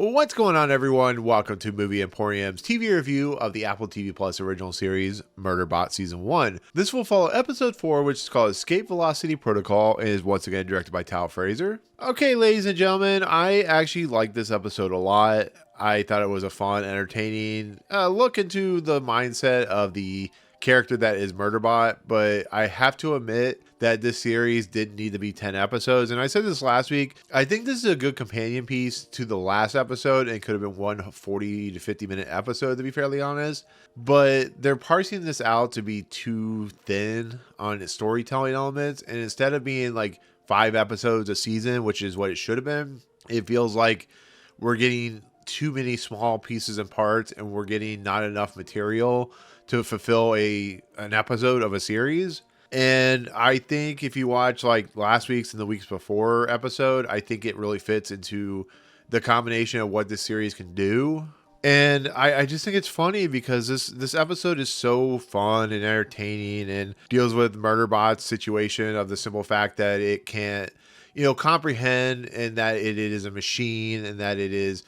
What's going on, everyone? Welcome to Movie Emporium's TV review of the Apple TV Plus original series, Murderbot Season 1. This will follow Episode 4, which is called Escape Velocity Protocol, and is once again directed by Fraser. Okay, ladies and gentlemen, I actually liked this episode a lot. I thought it was a fun, entertaining look into the mindset of the character that is Murderbot, but I have to admit that this series didn't need to be 10 episodes. And I said this last week, I think this is a good companion piece to the last episode, and it could have been one 40 to 50 minute episode, to be fairly honest. But they're parsing this out to be too thin on its storytelling elements, and instead of being like 5 episodes a season, which is what it should have been, it feels like we're getting too many small pieces and parts, and we're getting not enough material to fulfill an episode of a series. And I think if you watch like last week's and the weeks before episode, I think it really fits into the combination of what this series can do. And I just think it's funny because this episode is so fun and entertaining and deals with Murderbot's situation of the simple fact that it can't, comprehend, and that it is a machine, and that it is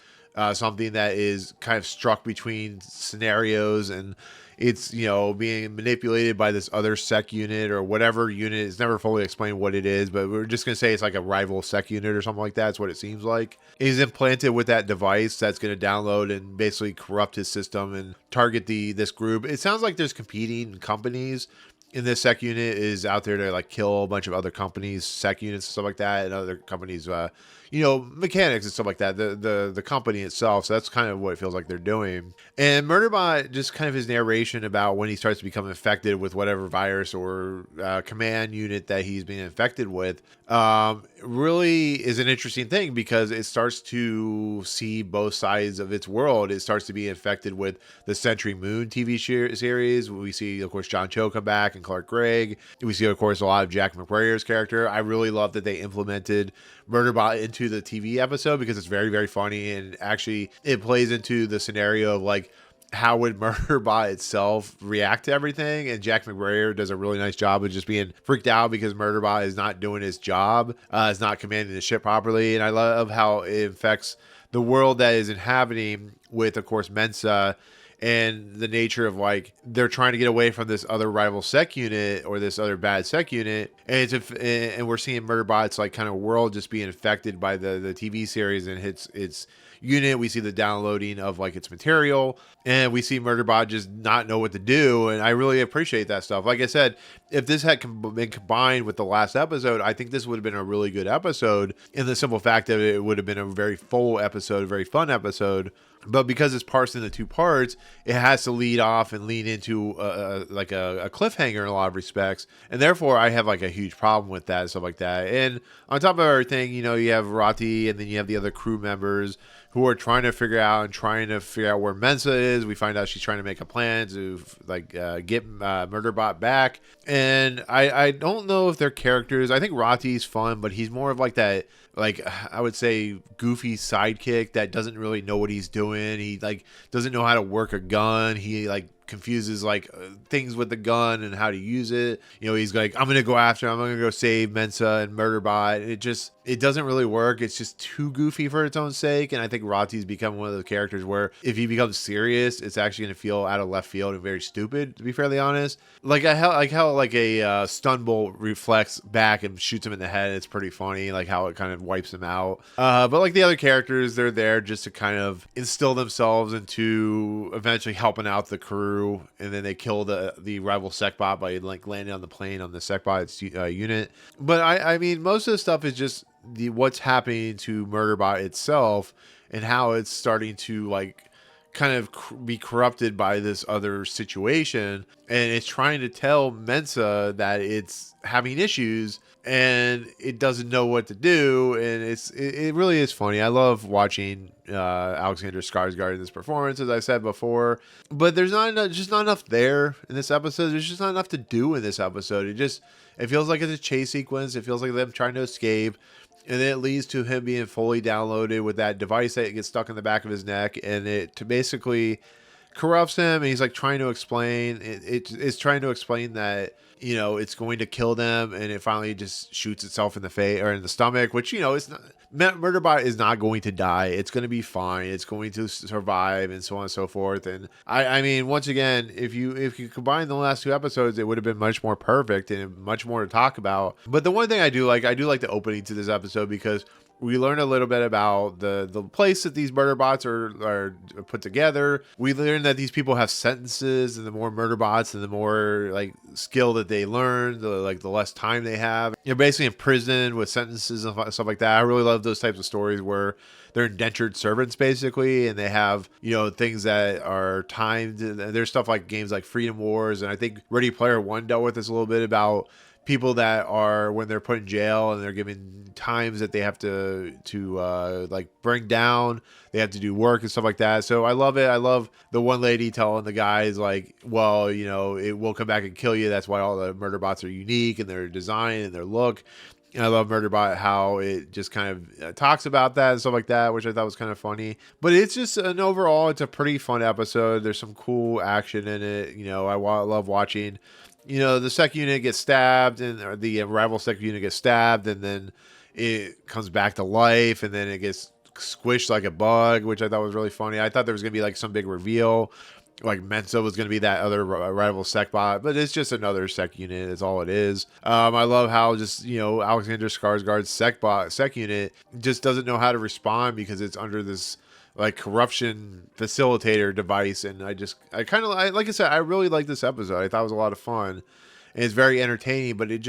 something that is kind of struck between scenarios, and it's, being manipulated by this other sec unit or whatever unit. It's never fully explained what it is, but we're just going to say it's like a rival sec unit or something like that. That's what it seems like. He's implanted with that device that's going to download and basically corrupt his system and target this group. It sounds like there's competing companies. And this sec unit is out there to like kill a bunch of other companies, sec units and stuff like that, and other companies, mechanics and stuff like that. The company itself. So that's kind of what it feels like they're doing. And Murderbot, just kind of his narration about when he starts to become infected with whatever virus or command unit that he's being infected with, really is an interesting thing because it starts to see both sides of its world. It starts to be infected with the Century Moon TV series. We see, of course, John Cho come back and Clark Gregg. We see, of course, a lot of Jack McBrayer's character. I really love that they implemented Murderbot into the TV episode because it's very, very funny, and actually it plays into the scenario of like, how would Murderbot itself react to everything? And Jack McBrayer does a really nice job of just being freaked out because Murderbot is not doing his job, is not commanding the ship properly. And I love how it affects the world that is inhabiting with, of course, Mensa, and the nature of like they're trying to get away from this other rival sec unit or this other bad sec unit, and we're seeing Murderbot's like kind of world just being affected by the TV series and its unit. We see the downloading of like its material, and we see Murderbot just not know what to do. And I really appreciate that stuff. Like I said, if this had been combined with the last episode, I think this would have been a really good episode, in the simple fact that it would have been a very full episode, a very fun episode. But because it's parsed into 2 parts, it has to lead off and lead into a cliffhanger in a lot of respects. And therefore, I have like a huge problem with that and stuff like that. And on top of everything, you have Rati, and then you have the other crew members who are trying to figure out where Mensa is. We find out she's trying to make a plan to get Murderbot back. And I don't know if they're characters. I think Rati's fun, but he's more of like that, like I would say, goofy sidekick that doesn't really know what he's doing. He like doesn't know how to work a gun. He like confuses like things with the gun and how to use it. He's like, I'm gonna go save Mensa and Murderbot. It doesn't really work. It's just too goofy for its own sake. And I think Rati's become one of those characters where if he becomes serious, it's actually gonna feel out of left field and very stupid, to be fairly honest. Like how a stun bolt reflects back and shoots him in the head. It's pretty funny, like how it kind of wipes him out. But like the other characters, they're there just to kind of instill themselves into eventually helping out the crew, and then they kill the rival SecBot by like landing on the plane on the SecBot's unit. But I mean, most of the stuff is just what's happening to Murderbot itself and how it's starting to like kind of be corrupted by this other situation, and it's trying to tell Mensa that it's having issues and it doesn't know what to do. And it really is funny. I love watching Alexander Skarsgård in this performance, as I said before, but there's just not enough there in this episode. There's just not enough to do in this episode. It feels like it's a chase sequence. It feels like them trying to escape. And then it leads to him being fully downloaded with that device that gets stuck in the back of his neck, and it to basically corrupts him, and he's like trying to explain it's trying to explain that, you know, it's going to kill them, and it finally just shoots itself in the face or in the stomach, which, you know, it's not, Murderbot is not going to die. It's going to be fine. It's going to survive, and so on and so forth. And I mean, once again, if you combine the last 2 episodes, it would have been much more perfect and much more to talk about. But the one thing I do like the opening to this episode, because we learn a little bit about the place that these murder bots are put together. We learn that these people have sentences, and the more murder bots and the more like skill that they learn, the less time they have. You're basically in prison with sentences and stuff like that. I really love those types of stories where they're indentured servants basically, and they have, you know, things that are timed. There's stuff like games like Freedom Wars, and I think Ready Player One dealt with this a little bit about people that are, when they're put in jail and they're given times that they have to like bring down, they have to do work and stuff like that. So I love it. I love the one lady telling the guys like, well, you know, it will come back and kill you. That's why all the murder bots are unique in their design and their look. And I love Murderbot, how it just kind of talks about that and stuff like that, which I thought was kind of funny. But it's just it's a pretty fun episode. There's some cool action in it. You know, I love watching, you know, the sec unit gets stabbed, or the rival sec unit gets stabbed, and then it comes back to life, and then it gets squished like a bug, which I thought was really funny. I thought there was going to be like some big reveal, like Mensa was going to be that other rival sec bot, but it's just another sec unit. Is all it is. I love how just, you know, Alexander Skarsgård's sec unit just doesn't know how to respond because it's under this like corruption facilitator device. And like I said, I really like this episode. I thought it was a lot of fun, and it's very entertaining, but it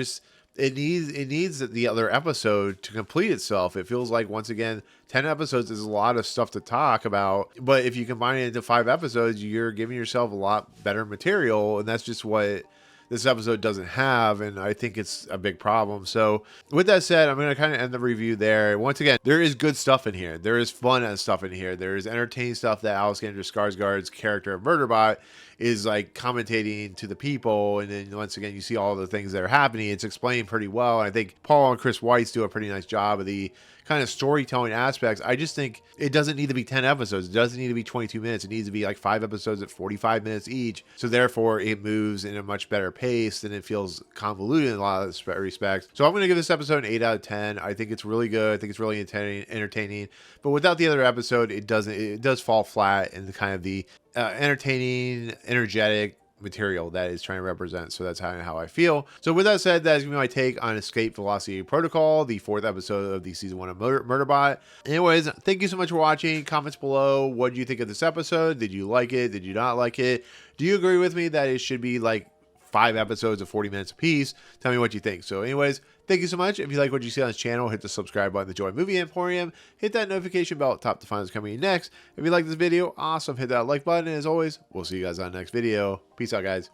needs the other episode to complete itself. It feels like, once again, 10 episodes is a lot of stuff to talk about, but if you combine it into 5 episodes, you're giving yourself a lot better material, and that's just what this episode doesn't have, and I think it's a big problem. So with that said, I'm going to kind of end the review there. Once again, there is good stuff in here. There is fun stuff in here. There is entertaining stuff that Alexander Skarsgård's character of Murderbot is like commentating to the people, and then once again you see all the things that are happening. It's explained pretty well, and I think Paul and Chris Weitz do a pretty nice job of the kind of storytelling aspects. I just think it doesn't need to be 10 episodes. It doesn't need to be 22 minutes. It needs to be like 5 episodes at 45 minutes each. So therefore it moves in a much better pace, and it feels convoluted in a lot of respects. So I'm going to give this episode an 8 out of 10. I think it's really good. I think it's really entertaining. But without the other episode, it does fall flat in the kind of the entertaining, energetic material that is trying to represent. So that's how I feel. So with that said, that is going to be my take on Escape Velocity Protocol, the 4th episode of the season 1 of Murderbot. Anyways, thank you so much for watching. Comments below. What did you think of this episode? Did you like it? Did you not like it? Do you agree with me that it should be like 5 episodes of 40 minutes apiece? Tell me what you think. So anyways, thank you so much. If you like what you see on this channel, hit the subscribe button to join Movie Emporium. Hit that notification bell at top to find what's coming in next. If you like this video, awesome. Hit that like button. And as always, we'll see you guys on the next video. Peace out, guys.